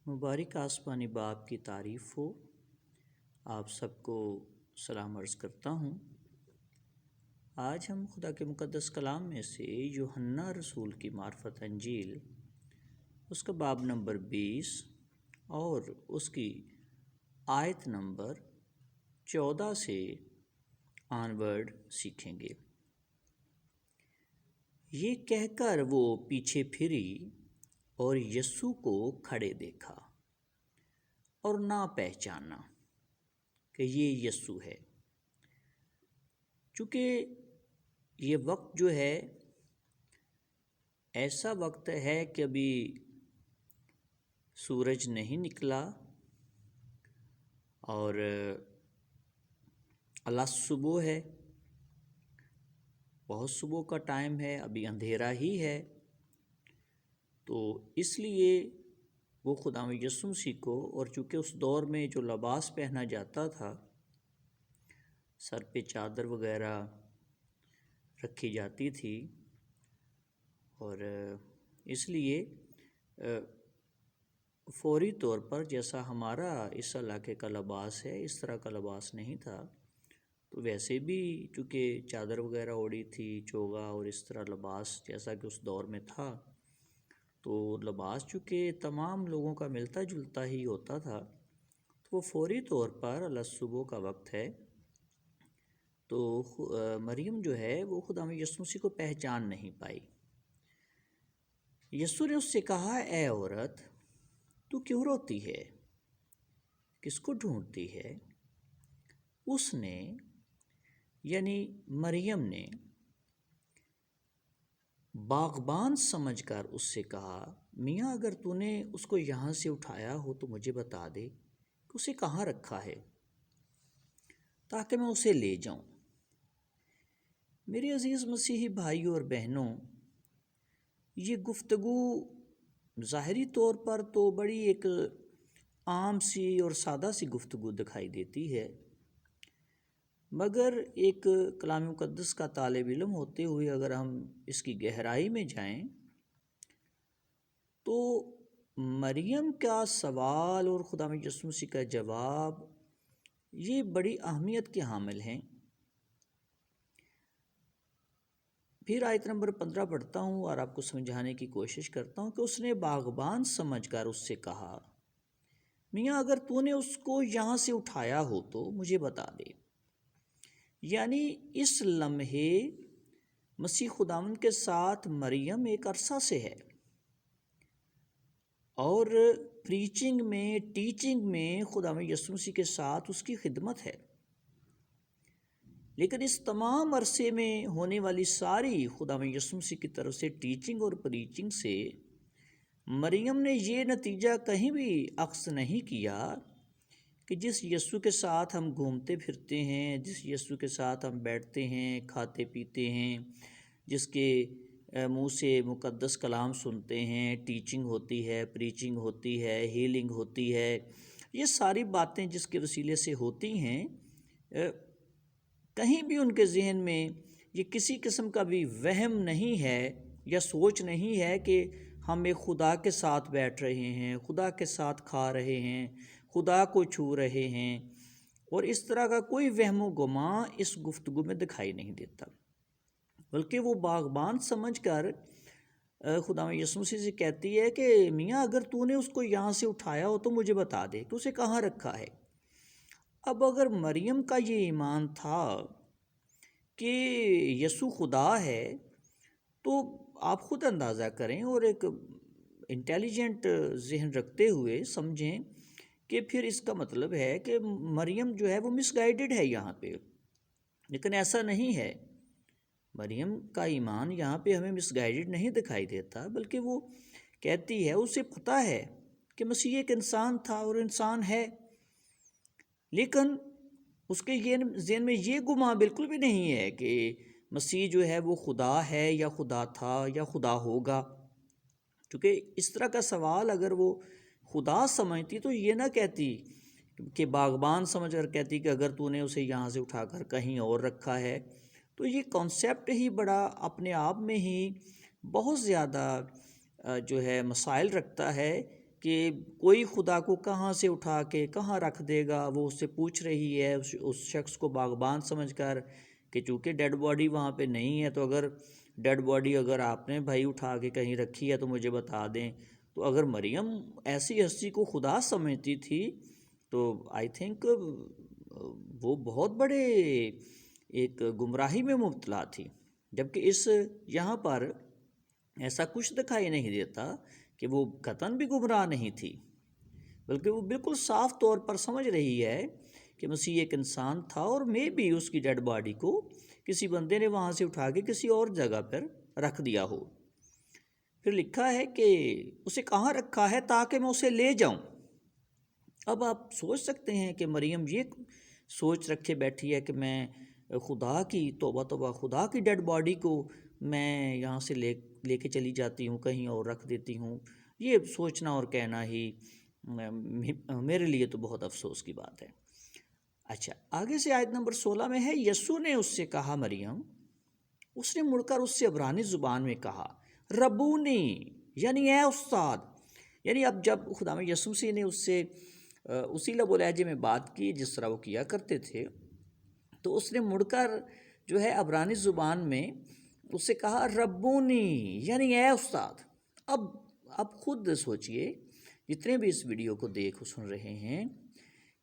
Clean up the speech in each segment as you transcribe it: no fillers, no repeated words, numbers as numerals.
مبارک آسمانی باپ کی تعریف ہو۔ آپ سب کو سلام عرض کرتا ہوں۔ آج ہم خدا کے مقدس کلام میں سے یوحنا رسول کی معرفت انجیل، اس کا باب نمبر 20 اور اس کی آیت نمبر 14 سے آنورڈ سیکھیں گے۔ یہ کہہ کر وہ پیچھے پھری اور یسوع کو کھڑے دیکھا اور نہ پہچانا کہ یہ یسوع ہے۔ چونکہ یہ وقت جو ہے ایسا وقت ہے کہ ابھی سورج نہیں نکلا اور صبح ہے، بہت صبح کا ٹائم ہے، ابھی اندھیرا ہی ہے۔ تو اس لیے وہ خداوند یسوع مسیح کو، اور چونکہ اس دور میں جو لباس پہنا جاتا تھا، سر پہ چادر وغیرہ رکھی جاتی تھی، اور اس لیے فوری طور پر جیسا ہمارا اس علاقے کا لباس ہے اس طرح کا لباس نہیں تھا۔ تو ویسے بھی چونکہ چادر وغیرہ اوڑھی تھی، چوگا اور اس طرح لباس جیسا کہ اس دور میں تھا، تو لباس چونکہ تمام لوگوں کا ملتا جلتا ہی ہوتا تھا، تو وہ فوری طور پر صبح کا وقت ہے، تو مریم جو ہے وہ خداوند یسوع مسیح کو پہچان نہیں پائی۔ یسوع نے اس سے کہا، اے عورت، تو کیوں روتی ہے؟ کس کو ڈھونڈتی ہے؟ اس نے یعنی مریم نے باغبان سمجھ کر اس سے کہا، میاں اگر تو نے اس کو یہاں سے اٹھایا ہو تو مجھے بتا دے کہ اسے کہاں رکھا ہے تاکہ میں اسے لے جاؤں۔ میرے عزیز مسیحی بھائیوں اور بہنوں، یہ گفتگو ظاہری طور پر تو بڑی ایک عام سی اور سادہ سی گفتگو دکھائی دیتی ہے، مگر ایک کلام مقدس کا طالب علم ہوتے ہوئے اگر ہم اس کی گہرائی میں جائیں تو مریم کا سوال اور خداوند یسوع مسیح کا جواب یہ بڑی اہمیت کے حامل ہیں۔ پھر آیت نمبر 15 پڑھتا ہوں اور آپ کو سمجھانے کی کوشش کرتا ہوں کہ اس نے باغبان سمجھ کر اس سے کہا، میاں اگر تو نے اس کو یہاں سے اٹھایا ہو تو مجھے بتا دے۔ یعنی اس لمحے مسیح خداوند کے ساتھ مریم ایک عرصہ سے ہے، اور پریچنگ میں، ٹیچنگ میں خداوند یسوع مسیح کے ساتھ اس کی خدمت ہے، لیکن اس تمام عرصے میں ہونے والی ساری خداوند یسوع مسیح کی طرف سے ٹیچنگ اور پریچنگ سے مریم نے یہ نتیجہ کہیں بھی اخذ نہیں کیا کہ جس یسوع کے ساتھ ہم گھومتے پھرتے ہیں، جس یسوع کے ساتھ ہم بیٹھتے ہیں، کھاتے پیتے ہیں، جس کے منہ سے مقدس کلام سنتے ہیں، ٹیچنگ ہوتی ہے، پریچنگ ہوتی ہے، ہیلنگ ہوتی ہے، یہ ساری باتیں جس کے وسیلے سے ہوتی ہیں، کہیں بھی ان کے ذہن میں یہ کسی قسم کا بھی وہم نہیں ہے یا سوچ نہیں ہے کہ ہم ایک خدا کے ساتھ بیٹھ رہے ہیں، خدا کے ساتھ کھا رہے ہیں، خدا کو چھو رہے ہیں، اور اس طرح کا کوئی وہم و گمان اس گفتگو میں دکھائی نہیں دیتا، بلکہ وہ باغبان سمجھ کر خداوند یسوع مسیح سے کہتی ہے کہ میاں اگر تو نے اس کو یہاں سے اٹھایا ہو تو مجھے بتا دے کہ اسے کہاں رکھا ہے۔ اب اگر مریم کا یہ ایمان تھا کہ یسوع خدا ہے تو آپ خود اندازہ کریں اور ایک انٹیلیجنٹ ذہن رکھتے ہوئے سمجھیں کہ پھر اس کا مطلب ہے کہ مریم جو ہے وہ مس گائیڈڈ ہے یہاں پہ، لیکن ایسا نہیں ہے۔ مریم کا ایمان یہاں پہ ہمیں مس گائیڈڈ نہیں دکھائی دیتا، بلکہ وہ کہتی ہے، اسے پتہ ہے کہ مسیح ایک انسان تھا اور انسان ہے، لیکن اس کے ذہن میں یہ گمان بالکل بھی نہیں ہے کہ مسیح جو ہے وہ خدا ہے یا خدا تھا یا خدا ہوگا، کیونکہ اس طرح کا سوال اگر وہ خدا سمجھتی تو یہ نہ کہتی کہ باغبان سمجھ کر کہتی کہ اگر تو نے اسے یہاں سے اٹھا کر کہیں اور رکھا ہے۔ تو یہ کانسیپٹ ہی بڑا اپنے آپ میں ہی بہت زیادہ جو ہے مسائل رکھتا ہے کہ کوئی خدا کو کہاں سے اٹھا کے کہاں رکھ دے گا. وہ اس سے پوچھ رہی ہے اس شخص کو باغبان سمجھ کر کہ چونکہ ڈیڈ باڈی وہاں پہ نہیں ہے، تو اگر ڈیڈ باڈی اگر آپ نے بھائی اٹھا کے کہیں رکھی ہے تو مجھے بتا دیں. تو اگر مریم ایسی ہستی کو خدا سمجھتی تھی تو آئی تھنک وہ بہت بڑے ایک گمراہی میں مبتلا تھی. جبکہ اس یہاں پر ایسا کچھ دکھائی نہیں دیتا کہ وہ قطعاً بھی گمراہ نہیں تھی، بلکہ وہ بالکل صاف طور پر سمجھ رہی ہے کہ مسیح ایک انسان تھا، اور میں بھی اس کی ڈیڈ باڈی کو کسی بندے نے وہاں سے اٹھا کے کسی اور جگہ پر رکھ دیا ہو. پھر لکھا ہے کہ اسے کہاں رکھا ہے تاکہ میں اسے لے جاؤں. اب آپ سوچ سکتے ہیں کہ مریم یہ سوچ رکھے بیٹھی ہے کہ میں خدا کی توبہ توبہ خدا کی ڈیڈ باڈی کو میں یہاں سے لے کے چلی جاتی ہوں، کہیں اور رکھ دیتی ہوں. یہ سوچنا اور کہنا ہی میرے لیے تو بہت افسوس کی بات ہے. اچھا، آگے سے آیت نمبر 16 میں ہے، یسوع نے اس سے کہا مریم. اس نے مڑ کر اس سے عبرانی زبان میں کہا ربونی، یعنی اے استاد. یعنی اب جب خداوند یسوع مسیح نے اس سے اسی لب و لہجے میں بات کی جس طرح وہ کیا کرتے تھے، تو اس نے مڑ کر جو ہے عبرانی زبان میں اس سے کہا ربونی، یعنی اے استاد. اب خود سوچئے جتنے بھی اس ویڈیو کو دیکھ سن رہے ہیں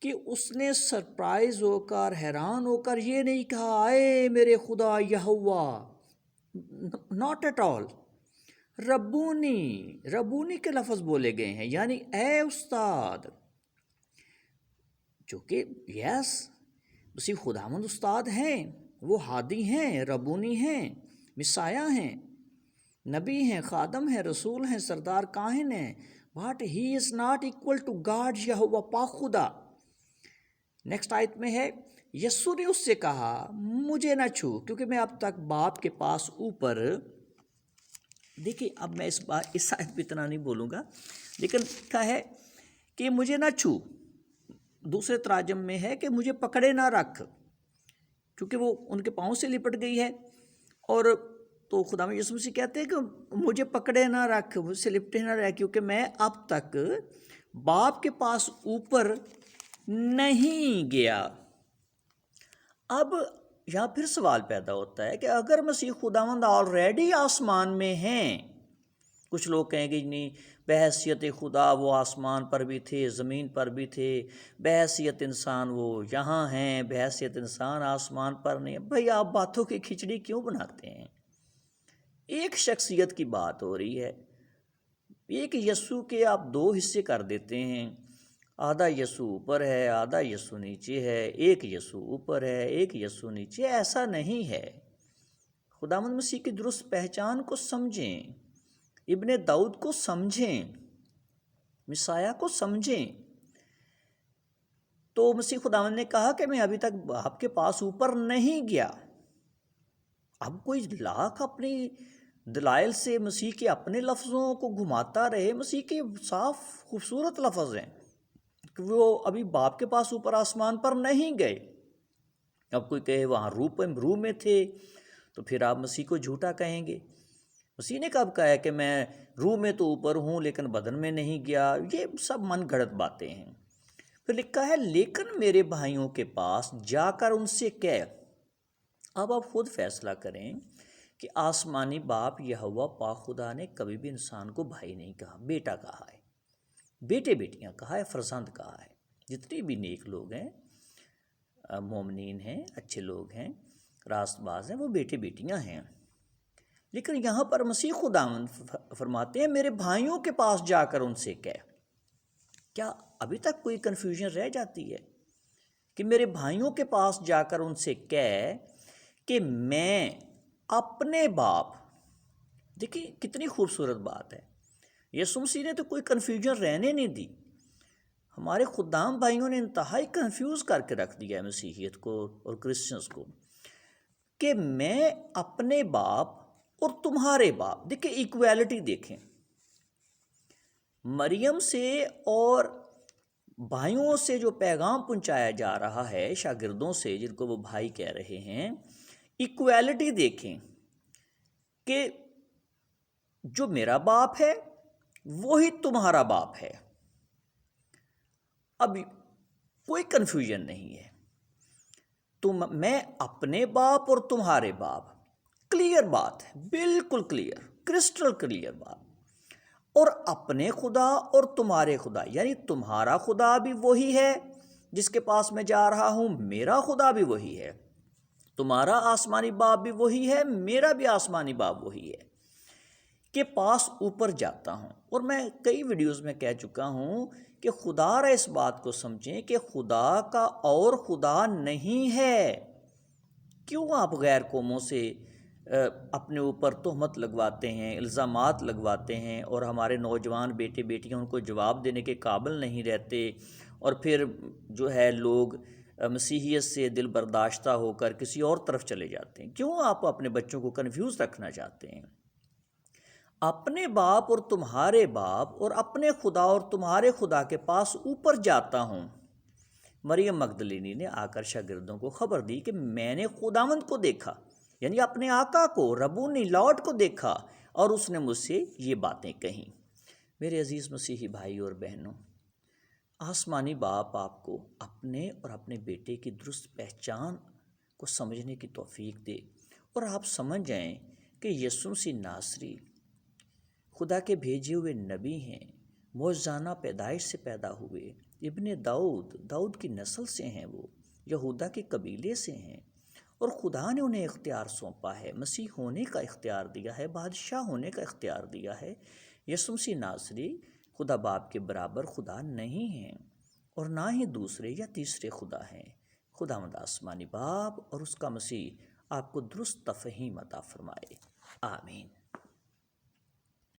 کہ اس نے سرپرائز ہو کر حیران ہو کر یہ نہیں کہا اے میرے خدا یہوہ، ناٹ ایٹ آل. ربونی کے لفظ بولے گئے ہیں، یعنی اے استاد. چونکہ یس مسیح خداوند استاد ہیں، وہ ہادی ہیں، ربونی ہیں، مسایہ ہیں، نبی ہیں، خادم ہیں، رسول ہیں، سردار کاہن ہیں. But he is not equal to God Yahweh پاک خدا. نیکسٹ آیت میں ہے، یسوع نے اس سے کہا مجھے نہ چھو، کیونکہ میں اب تک باپ کے پاس اوپر. دیکھیے اب میں اس آیت پہ اتنا نہیں بولوں گا، لیکن لکھا ہے کہ مجھے نہ چھو. دوسرے تراجم میں ہے کہ مجھے پکڑے نہ رکھ، کیونکہ وہ ان کے پاؤں سے لپٹ گئی ہے. اور تو خداوند یسوع مسیح کہتے ہیں کہ مجھے پکڑے نہ رکھ، مجھ سے لپٹے نہ رکھ، کیونکہ میں اب تک باپ کے پاس اوپر نہیں گیا. اب یہاں پھر سوال پیدا ہوتا ہے کہ اگر مسیح خداوند آلریڈی آسمان میں ہیں، کچھ لوگ کہیں گے نہیں، بحیثیت خدا وہ آسمان پر بھی تھے، زمین پر بھی تھے، بحیثیت انسان وہ یہاں ہیں، بحیثیت انسان آسمان پر نہیں. بھئی آپ باتوں کی کھچڑی کیوں بناتے ہیں؟ ایک شخصیت کی بات ہو رہی ہے. ایک یسوع کے آپ دو حصے کر دیتے ہیں، آدھا یسوع اوپر ہے، آدھا یسوع نیچے ہے، ایک یسوع اوپر ہے، ایک یسوع نیچے. ایسا نہیں ہے. خداوند مسیح کی درست پہچان کو سمجھیں، ابن داؤد کو سمجھیں، مسیح کو سمجھیں. تو مسیح خداوند نے کہا کہ میں ابھی تک آپ کے پاس اوپر نہیں گیا. اب کوئی لاکھ اپنی دلائل سے مسیح کے اپنے لفظوں کو گھماتا رہے، مسیح کے صاف خوبصورت لفظ ہیں کہ وہ ابھی باپ کے پاس اوپر آسمان پر نہیں گئے. اب کوئی کہے وہاں روح میں تھے تو پھر آپ مسیح کو جھوٹا کہیں گے. مسیح نے کب کہا ہے کہ میں روح میں تو اوپر ہوں لیکن بدن میں نہیں گیا؟ یہ سب من گھڑت باتیں ہیں. پھر لکھا ہے لیکن میرے بھائیوں کے پاس جا کر ان سے کہہ. اب آپ خود فیصلہ کریں کہ آسمانی باپ یہوہ پاک خدا نے کبھی بھی انسان کو بھائی نہیں کہا، بیٹا کہا ہے، بیٹے بیٹیاں کہا ہے، فرزند کہا ہے. جتنی بھی نیک لوگ ہیں، مومنین ہیں، اچھے لوگ ہیں، راست باز ہیں، وہ بیٹے بیٹیاں ہیں. لیکن یہاں پر مسیح خداوند فرماتے ہیں میرے بھائیوں کے پاس جا کر ان سے کہہ. کیا ابھی تک کوئی کنفیوژن رہ جاتی ہے کہ میرے بھائیوں کے پاس جا کر ان سے کہہ کہ میں اپنے باپ. دیکھیے کتنی خوبصورت بات ہے. یسوع مسیح نے تو کوئی کنفیوژن رہنے نہیں دی. ہمارے خدام بھائیوں نے انتہائی کنفیوز کر کے رکھ دیا ہے مسیحیت کو اور کرسچنز کو کہ میں اپنے باپ اور تمہارے باپ. دیکھیں ایکویلٹی دیکھیں، مریم سے اور بھائیوں سے جو پیغام پہنچایا جا رہا ہے، شاگردوں سے جن کو وہ بھائی کہہ رہے ہیں، ایکویلٹی دیکھیں کہ جو میرا باپ ہے وہی تمہارا باپ ہے. اب کوئی کنفیوژن نہیں ہے، میں اپنے باپ اور تمہارے باپ، کلیئر بات ہے، بالکل کلیئر، کرسٹل کلیئر بات، اور اپنے خدا اور تمہارے خدا، یعنی تمہارا خدا بھی وہی ہے جس کے پاس میں جا رہا ہوں، میرا خدا بھی وہی ہے، تمہارا آسمانی باپ بھی وہی ہے، میرا بھی آسمانی باپ وہی ہے، کے پاس اوپر جاتا ہوں۔ اور میں کئی ویڈیوز میں کہہ چکا ہوں کہ خدا را اس بات کو سمجھیں کہ خدا کا اور خدا نہیں ہے۔ کیوں آپ غیر قوموں سے اپنے اوپر تہمت لگواتے ہیں، الزامات لگواتے ہیں، اور ہمارے نوجوان بیٹے بیٹیاں ان کو جواب دینے کے قابل نہیں رہتے، اور پھر جو ہے لوگ مسیحیت سے دل برداشتہ ہو کر کسی اور طرف چلے جاتے ہیں؟ کیوں آپ اپنے بچوں کو کنفیوز رکھنا چاہتے ہیں؟ اپنے باپ اور تمہارے باپ اور اپنے خدا اور تمہارے خدا کے پاس اوپر جاتا ہوں۔ مریم مگدلینی نے آ کر شاگردوں کو خبر دی کہ میں نے خداوند کو دیکھا، یعنی اپنے آقا کو، ربونی لاڈ کو دیکھا، اور اس نے مجھ سے یہ باتیں کہیں۔ میرے عزیز مسیحی بھائی اور بہنوں، آسمانی باپ آپ کو اپنے اور اپنے بیٹے کی درست پہچان کو سمجھنے کی توفیق دے، اور آپ سمجھ جائیں کہ یسوع مسیح ناصری خدا کے بھیجے ہوئے نبی ہیں، معجزانہ پیدائش سے پیدا ہوئے، ابن داؤد کی نسل سے ہیں، وہ یہودا کے قبیلے سے ہیں، اور خدا نے انہیں اختیار سونپا ہے، مسیح ہونے کا اختیار دیا ہے، بادشاہ ہونے کا اختیار دیا ہے۔ یسوع مسیح ناصری خدا باپ کے برابر خدا نہیں ہیں، اور نہ ہی دوسرے یا تیسرے خدا ہیں۔ خداوند آسمانی باپ اور اس کا مسیح آپ کو درست تفہیم عطا فرمائے، آمین۔